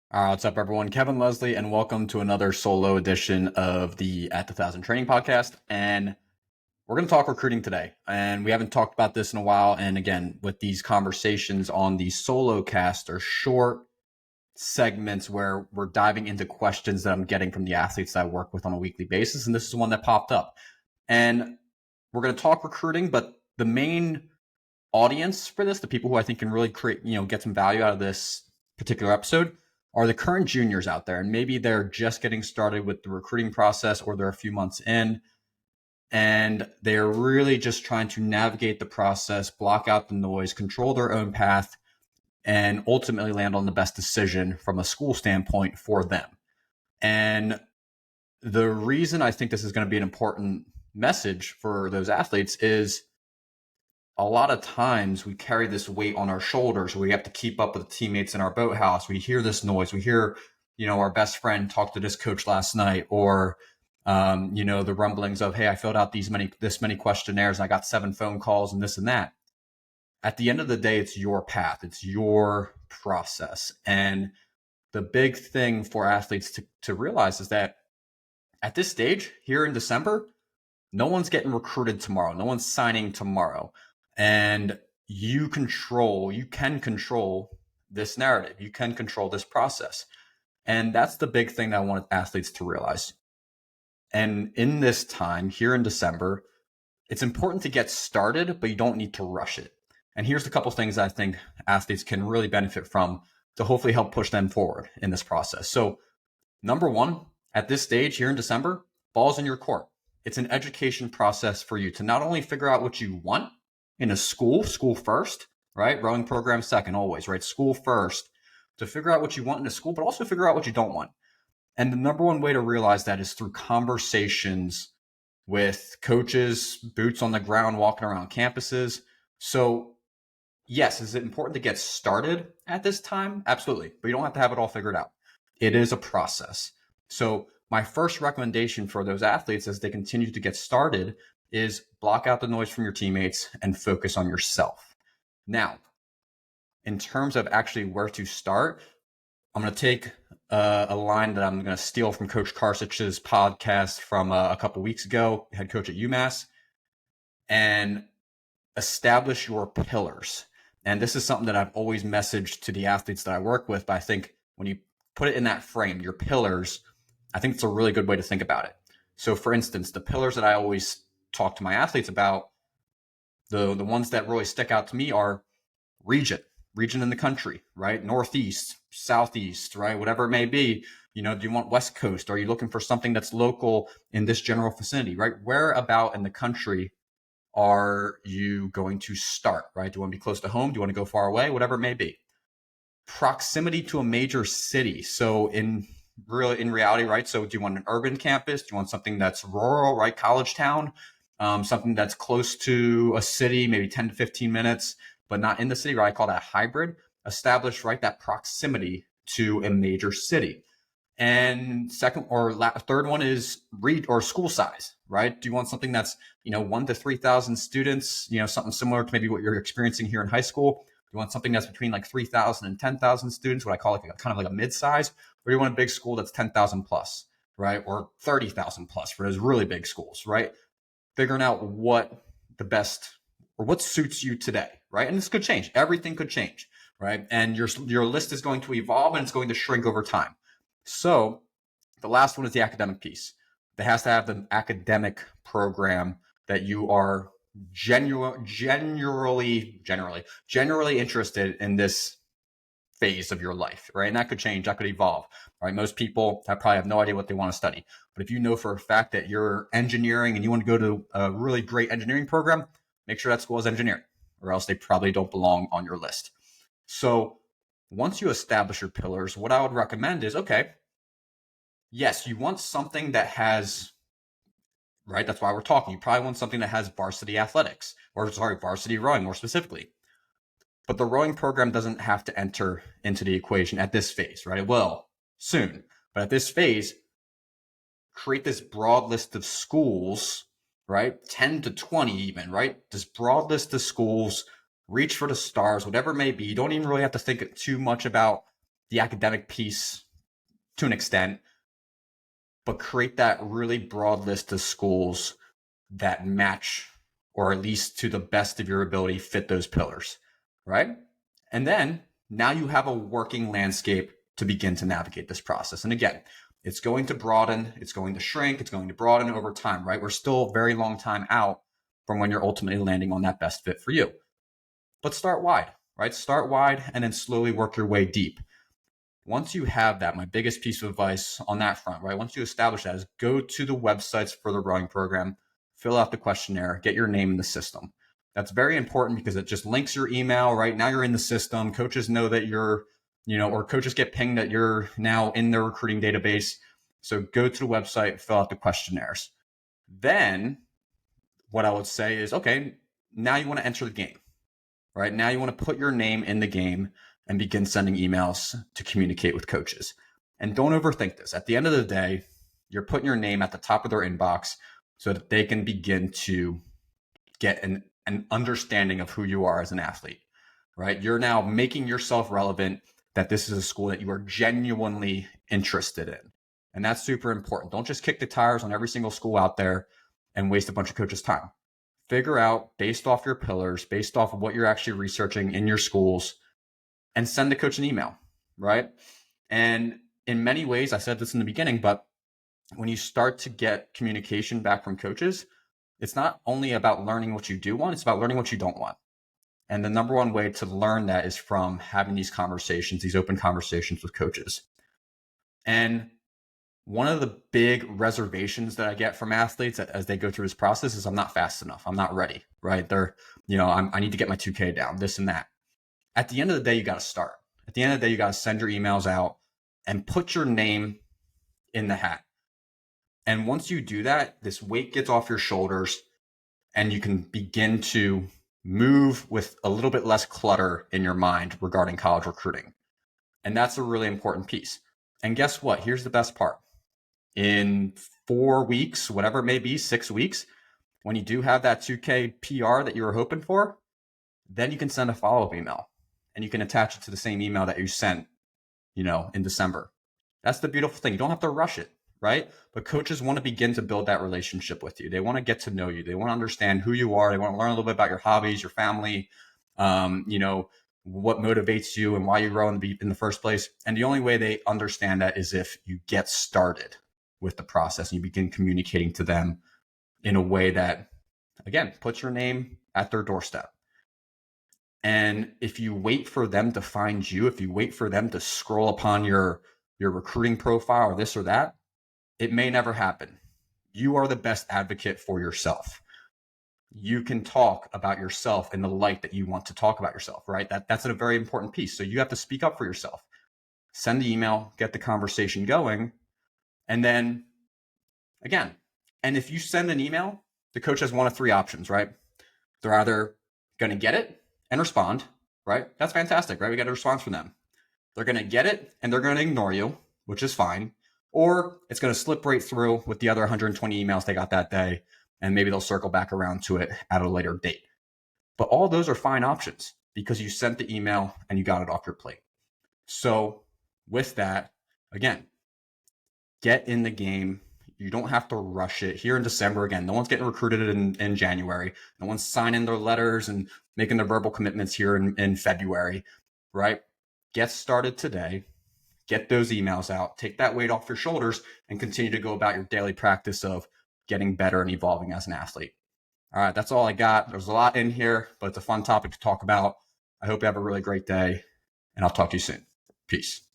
All right, what's up, everyone? Kevin Leslie, and welcome to another solo edition of the At the Thousand Training Podcast. And we're going to talk recruiting today. And we haven't talked about this in a while. And again, with these conversations on the solo cast or short segments where we're diving into questions that I'm getting from the athletes that I work with on a weekly basis. And this is one that popped up. And we're going to talk recruiting, but the main audience for this, the people who I think can really create, get some value out of this particular episode, are the current juniors out there. And maybe they're just getting started with the recruiting process, or they're a few months in and they're really just trying to navigate the process, block out the noise, control their own path, and ultimately land on the best decision from a school standpoint for them. And the reason I think this is going to be an important message for those athletes is a lot of times we carry this weight on our shoulders. We have to keep up with the teammates in our boathouse. We hear this noise. We hear, our best friend talk to this coach last night, or, the rumblings of, hey, I filled out this many questionnaires and I got 7 phone calls and this and that. At the end of the day, it's your path. It's your process. And the big thing for athletes to realize is that at this stage here in December, no one's getting recruited tomorrow. No one's signing tomorrow. And you can control this narrative. You can control this process. And that's the big thing that I want athletes to realize. And in this time here in December, it's important to get started, but you don't need to rush it. And here's a couple things I think athletes can really benefit from to hopefully help push them forward in this process. So number one, at this stage here in December, ball's in your court. It's an education process for you to not only figure out what you want in a school first, right? Rowing program second, always, right? School first, to figure out what you want in a school, but also figure out what you don't want. And the number one way to realize that is through conversations with coaches, boots on the ground, walking around campuses. So yes, is it important to get started at this time? Absolutely. But you don't have to have it all figured out. It is a process. So my first recommendation for those athletes as they continue to get started is block out the noise from your teammates and focus on yourself. Now, in terms of actually where to start, I'm going to take a line that I'm going to steal from Coach Karsich's podcast from a couple weeks ago, head coach at UMass, and establish your pillars. And this is something that I've always messaged to the athletes that I work with, but I think when you put it in that frame, your pillars, I think it's a really good way to think about it. So for instance, the pillars that I always talk to my athletes about, the ones that really stick out to me are region in the country, right? Northeast, Southeast, right? Whatever it may be. Do you want West Coast? Are you looking for something that's local in this general vicinity, right? Where about in the country are you going to start, right? Do you want to be close to home? Do you want to go far away? Whatever it may be. Proximity to a major city. So in reality, right? So do you want an urban campus? Do you want something that's rural, right? College town, something that's close to a city, maybe 10 to 15 minutes, but not in the city, right? I call that hybrid. Establish, right, that proximity to a major city. And third one is school size, right? Do you want something that's, 1 to 3,000 students, something similar to maybe what you're experiencing here in high school? Do you want something that's between like 3,000 and 10,000 students, what I call kind of like a mid-size? Or do you want a big school that's 10,000 plus, right? Or 30,000 plus for those really big schools, right? Figuring out what suits you today, right? And this could change. Everything could change, right? And your list is going to evolve and it's going to shrink over time. So the last one is the academic piece. It has to have an academic program that you are generally interested in this phase of your life, right? And that could change, that could evolve, right? Most people probably have no idea what they want to study. But if you know for a fact that you're engineering and you want to go to a really great engineering program, make sure that school is engineering, or else they probably don't belong on your list. So once you establish your pillars, what I would recommend is, okay, yes, you want something that has, right? That's why we're talking. You probably want something that has varsity athletics, varsity rowing more specifically. But the rowing program doesn't have to enter into the equation at this phase, right? It will soon. But at this phase, create this broad list of schools, right? 10 to 20 even, right? This broad list of schools, reach for the stars, whatever it may be. You don't even really have to think too much about the academic piece to an extent, but create that really broad list of schools that match, or at least to the best of your ability, fit those pillars, right? And then now you have a working landscape to begin to navigate this process. And again, it's going to broaden, it's going to shrink, it's going to broaden over time, right? We're still a very long time out from when you're ultimately landing on that best fit for you. But start wide, right? Start wide and then slowly work your way deep. Once you have that, my biggest piece of advice on that front, right? Once you establish that, is go to the websites for the rowing program, fill out the questionnaire, get your name in the system. That's very important because it just links your email, right? Now you're in the system. Coaches know that you're, or coaches get pinged that you're now in their recruiting database. So go to the website, fill out the questionnaires. Then what I would say is, okay, now you want to enter the game, right? Now you want to put your name in the game and begin sending emails to communicate with coaches. And don't overthink this. At the end of the day, you're putting your name at the top of their inbox so that they can begin to get an understanding of who you are as an athlete, right? You're now making yourself relevant, that this is a school that you are genuinely interested in. And that's super important. Don't just kick the tires on every single school out there and waste a bunch of coaches' time. Figure out, based off your pillars, based off of what you're actually researching in your schools, and send the coach an email, right? And in many ways, I said this in the beginning, but when you start to get communication back from coaches, it's not only about learning what you do want, it's about learning what you don't want. And the number one way to learn that is from having these conversations, these open conversations with coaches. And one of the big reservations that I get from athletes as they go through this process is, I'm not fast enough. I'm not ready, right? I need to get my 2K down, this and that. At the end of the day, you got to start. At the end of the day, you got to send your emails out and put your name in the hat. And once you do that, this weight gets off your shoulders and you can begin to move with a little bit less clutter in your mind regarding college recruiting. And that's a really important piece. And guess what? Here's the best part. In 4 weeks, whatever it may be, 6 weeks, when you do have that 2K PR that you were hoping for, then you can send a follow-up email and you can attach it to the same email that you sent, in December. That's the beautiful thing. You don't have to rush it, right? But coaches want to begin to build that relationship with you. They want to get to know you. They want to understand who you are. They want to learn a little bit about your hobbies, your family, what motivates you and why you grow in the first place. And the only way they understand that is if you get started with the process and you begin communicating to them in a way that, again, puts your name at their doorstep. And if you wait for them to find you, if you wait for them to scroll upon your recruiting profile or this or that, it may never happen. You are the best advocate for yourself. You can talk about yourself in the light that you want to talk about yourself, right? That's a very important piece. So you have to speak up for yourself. Send the email, get the conversation going. And then again, and if you send an email, the coach has one of three options, right? They're either going to get it and respond, right? That's fantastic, right? We got a response from them. They're going to get it and they're going to ignore you, which is fine. Or it's going to slip right through with the other 120 emails they got that day, and maybe they'll circle back around to it at a later date. But all those are fine options because you sent the email and you got it off your plate. So with that, again, get in the game. You don't have to rush it. Here in December, again, no one's getting recruited in January. No one's signing their letters and making their verbal commitments here in February, right? Get started today. Get those emails out. Take that weight off your shoulders and continue to go about your daily practice of getting better and evolving as an athlete. All right, that's all I got. There's a lot in here, but it's a fun topic to talk about. I hope you have a really great day, and I'll talk to you soon. Peace.